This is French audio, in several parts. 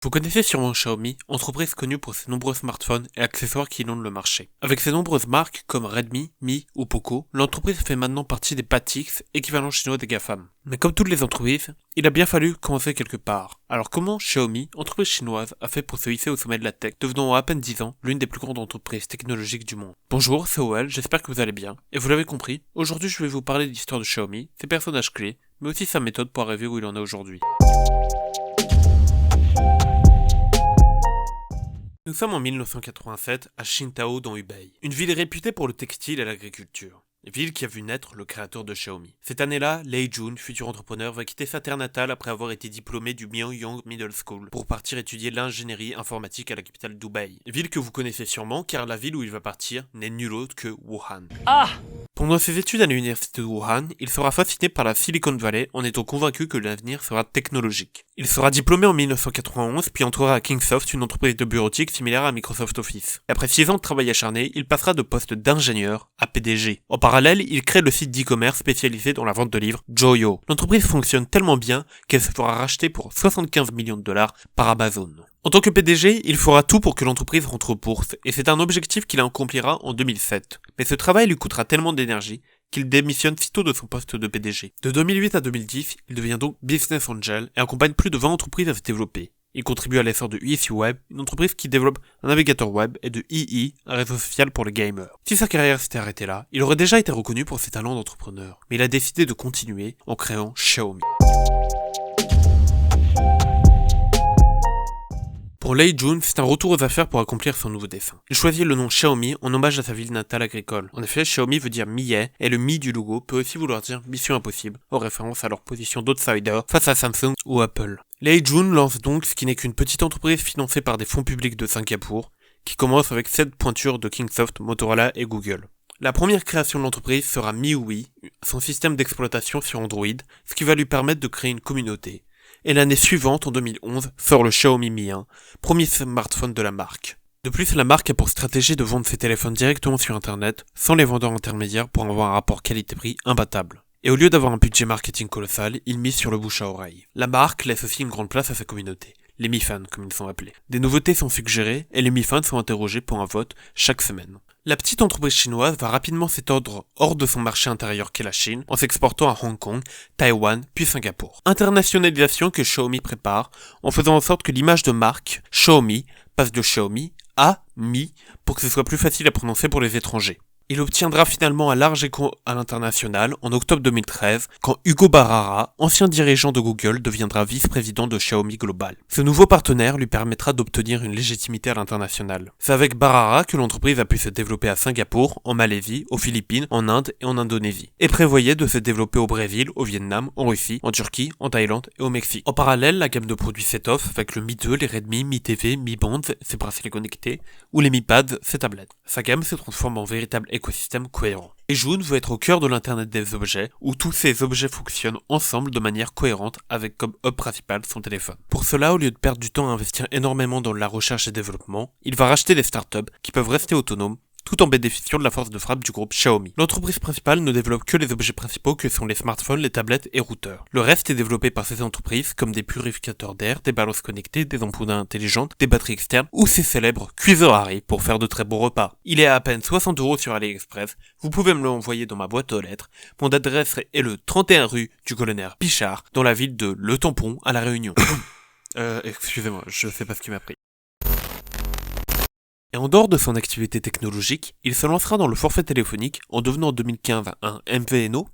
Vous connaissez sûrement Xiaomi, entreprise connue pour ses nombreux smartphones et accessoires qui inondent le marché. Avec ses nombreuses marques comme Redmi, Mi ou Poco, l'entreprise fait maintenant partie des PATIX, équivalent chinois des GAFAM. Mais comme toutes les entreprises, il a bien fallu commencer quelque part. Alors comment Xiaomi, entreprise chinoise, a fait pour se hisser au sommet de la tech, devenant en à peine 10 ans l'une des plus grandes entreprises technologiques du monde? Bonjour, c'est OL, j'espère que vous allez bien. Et vous l'avez compris, aujourd'hui je vais vous parler de l'histoire de Xiaomi, ses personnages clés, mais aussi sa méthode pour arriver où il en est aujourd'hui. Nous sommes en 1987 à Qingdao dans Hubei, une ville réputée pour le textile et l'agriculture. Ville qui a vu naître le créateur de Xiaomi. Cette année-là, Lei Jun, futur entrepreneur, va quitter sa terre natale après avoir été diplômé du Mianyang Middle School pour partir étudier l'ingénierie informatique à la capitale d'Hubei. Ville que vous connaissez sûrement car la ville où il va partir n'est nulle autre que Wuhan. Pendant ses études à l'université de Wuhan, il sera fasciné par la Silicon Valley en étant convaincu que l'avenir sera technologique. Il sera diplômé en 1991 puis entrera à Kingsoft, une entreprise de bureautique similaire à Microsoft Office. Et après 6 ans de travail acharné, il passera de poste d'ingénieur à PDG. En parallèle, il crée le site d'e-commerce spécialisé dans la vente de livres Joyo. L'entreprise fonctionne tellement bien qu'elle se fera racheter pour 75 millions de dollars par Amazon. En tant que PDG, il fera tout pour que l'entreprise rentre aux bourses, et c'est un objectif qu'il accomplira en 2007. Mais ce travail lui coûtera tellement d'énergie qu'il démissionne sitôt de son poste de PDG. De 2008 à 2010, il devient donc Business Angel et accompagne plus de 20 entreprises à se développer. Il contribue à l'essor de Easy Web, une entreprise qui développe un navigateur web, et de EE, un réseau social pour les gamers. Si sa carrière s'était arrêtée là, il aurait déjà été reconnu pour ses talents d'entrepreneur. Mais il a décidé de continuer en créant Xiaomi. Pour Lei Jun, c'est un retour aux affaires pour accomplir son nouveau dessein. Il choisit le nom Xiaomi en hommage à sa ville natale agricole. En effet, Xiaomi veut dire millet, et le mi du logo peut aussi vouloir dire mission impossible, en référence à leur position d'outsider face à Samsung ou Apple. Lei Jun lance donc ce qui n'est qu'une petite entreprise financée par des fonds publics de Singapour, qui commence avec 7 pointures de Kingsoft, Motorola et Google. La première création de l'entreprise sera MIUI, son système d'exploitation sur Android, ce qui va lui permettre de créer une communauté. Et l'année suivante, en 2011, sort le Xiaomi Mi 1, premier smartphone de la marque. De plus, la marque a pour stratégie de vendre ses téléphones directement sur internet, sans les vendeurs intermédiaires pour avoir un rapport qualité-prix imbattable. Et au lieu d'avoir un budget marketing colossal, il mise sur le bouche à oreille. La marque laisse aussi une grande place à sa communauté, les Mi Fans comme ils sont appelés. Des nouveautés sont suggérées et les Mi Fans sont interrogés pour un vote chaque semaine. La petite entreprise chinoise va rapidement s'étendre hors de son marché intérieur qu'est la Chine, en s'exportant à Hong Kong, Taïwan, puis Singapour. Internationalisation que Xiaomi prépare, en faisant en sorte que l'image de marque Xiaomi passe de Xiaomi à Mi, pour que ce soit plus facile à prononcer pour les étrangers. Il obtiendra finalement un large écho à l'international en octobre 2013, quand Hugo Barrara, ancien dirigeant de Google, deviendra vice-président de Xiaomi Global. Ce nouveau partenaire lui permettra d'obtenir une légitimité à l'international. C'est avec Barrara que l'entreprise a pu se développer à Singapour, en Malaisie, aux Philippines, en Inde et en Indonésie. Et prévoyait de se développer au Brésil, au Vietnam, en Russie, en Turquie, en Thaïlande et au Mexique. En parallèle, la gamme de produits s'étoffe avec le Mi 2, les Redmi, Mi TV, Mi Band, ses bracelets connectés, ou les Mi Pads, ses tablettes. Sa gamme se transforme en véritable écosystème cohérent. Et Jun veut être au cœur de l'internet des objets, où tous ces objets fonctionnent ensemble de manière cohérente avec comme hub principal son téléphone. Pour cela, au lieu de perdre du temps à investir énormément dans la recherche et développement, il va racheter des startups qui peuvent rester autonomes tout en bénéficiant de la force de frappe du groupe Xiaomi. L'entreprise principale ne développe que les objets principaux que sont les smartphones, les tablettes et routeurs. Le reste est développé par ces entreprises comme des purificateurs d'air, des balances connectées, des ampoules intelligentes, des batteries externes ou ces célèbres cuiseurs Harry pour faire de très bons repas. Il est à peine 60€ sur AliExpress, vous pouvez me l'envoyer dans ma boîte aux lettres. Mon adresse est le 31 rue du colonel Pichard dans la ville de Le Tampon à La Réunion. Excusez-moi, je sais pas ce qui m'a pris. Et en dehors de son activité technologique, il se lancera dans le forfait téléphonique en devenant en 2015 un MVNO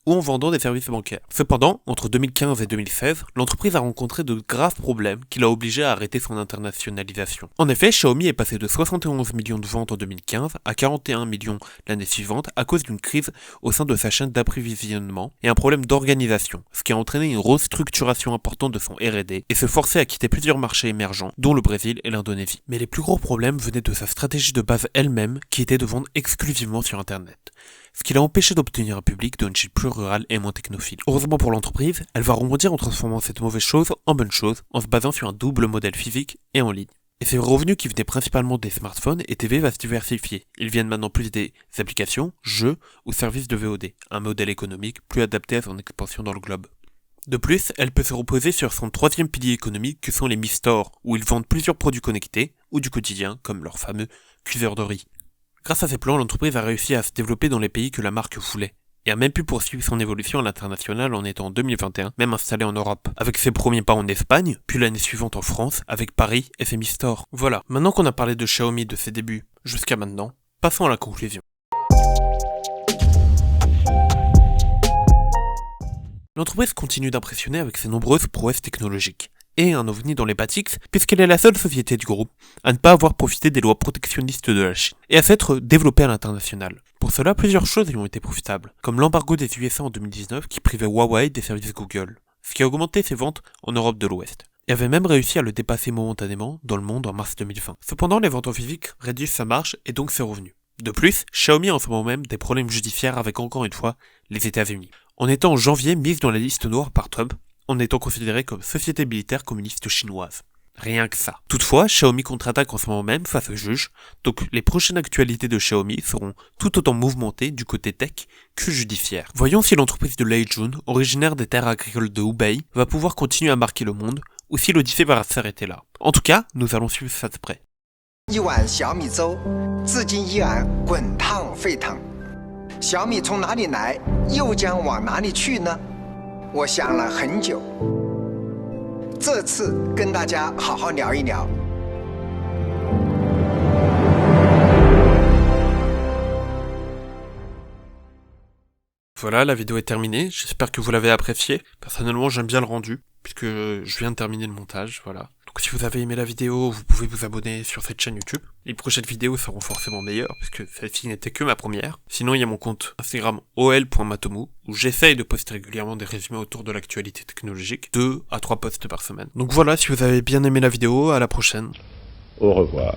ou en vendant des services bancaires. Cependant, entre 2015 et 2016, l'entreprise a rencontré de graves problèmes qui l'a obligé à arrêter son internationalisation. En effet, Xiaomi est passé de 71 millions de ventes en 2015 à 41 millions l'année suivante à cause d'une crise au sein de sa chaîne d'approvisionnement et un problème d'organisation, ce qui a entraîné une restructuration importante de son R&D et se forçait à quitter plusieurs marchés émergents, dont le Brésil et l'Indonésie. Mais les plus gros problèmes venaient de sa stratégie de base elle-même, qui était de vendre exclusivement sur Internet. Ce qui l'a empêché d'obtenir un public d'une Chine plus rurale et moins technophile. Heureusement pour l'entreprise, elle va rebondir en transformant cette mauvaise chose en bonne chose, en se basant sur un double modèle physique et en ligne. Et ses revenus qui venaient principalement des smartphones et TV va se diversifier. Ils viennent maintenant plus des applications, jeux ou services de VOD, un modèle économique plus adapté à son expansion dans le globe. De plus, elle peut se reposer sur son troisième pilier économique que sont les Mi Stores, où ils vendent plusieurs produits connectés ou du quotidien, comme leur fameux cuiseur de riz. Grâce à ces plans, l'entreprise a réussi à se développer dans les pays que la marque voulait, et a même pu poursuivre son évolution à l'international en étant en 2021 même installée en Europe, avec ses premiers pas en Espagne, puis l'année suivante en France, avec Paris et ses Mi Stores. Voilà, maintenant qu'on a parlé de Xiaomi de ses débuts jusqu'à maintenant, passons à la conclusion. L'entreprise continue d'impressionner avec ses nombreuses prouesses technologiques, et un ovni dans l'hépatix, puisqu'elle est la seule société du groupe à ne pas avoir profité des lois protectionnistes de la Chine, et à s'être développée à l'international. Pour cela, plusieurs choses y ont été profitables, comme l'embargo des USA en 2019 qui privait Huawei des services Google, ce qui a augmenté ses ventes en Europe de l'Ouest, et avait même réussi à le dépasser momentanément dans le monde en mars 2020. Cependant, les ventes en physique réduisent sa marge et donc ses revenus. De plus, Xiaomi a en ce moment même des problèmes judiciaires avec encore une fois les États-Unis. En étant en janvier mise dans la liste noire par Trump, en étant considérée comme société militaire communiste chinoise. Rien que ça. Toutefois, Xiaomi contre-attaque en ce moment même face aux juges, donc les prochaines actualités de Xiaomi seront tout autant mouvementées du côté tech que judiciaire. Voyons si l'entreprise de Lei Jun, originaire des terres agricoles de Hubei, va pouvoir continuer à marquer le monde, ou si l'Odyssée va s'arrêter là. En tout cas, nous allons suivre ça de près. 一碗小米粥，至今依然滚烫沸腾。小米从哪里来，又将往哪里去呢？我想了很久，这次跟大家好好聊一聊。Voilà, la vidéo est terminée, j'espère que vous l'avez appréciée. Personnellement, j'aime bien le rendu, puisque je viens de terminer le montage, voilà. Donc si vous avez aimé la vidéo, vous pouvez vous abonner sur cette chaîne YouTube. Les prochaines vidéos seront forcément meilleures, puisque celle-ci n'était que ma première. Sinon, il y a mon compte Instagram ol.matomu, où j'essaye de poster régulièrement des résumés autour de l'actualité technologique, 2 à 3 posts par semaine. Donc voilà, si vous avez bien aimé la vidéo, à la prochaine. Au revoir.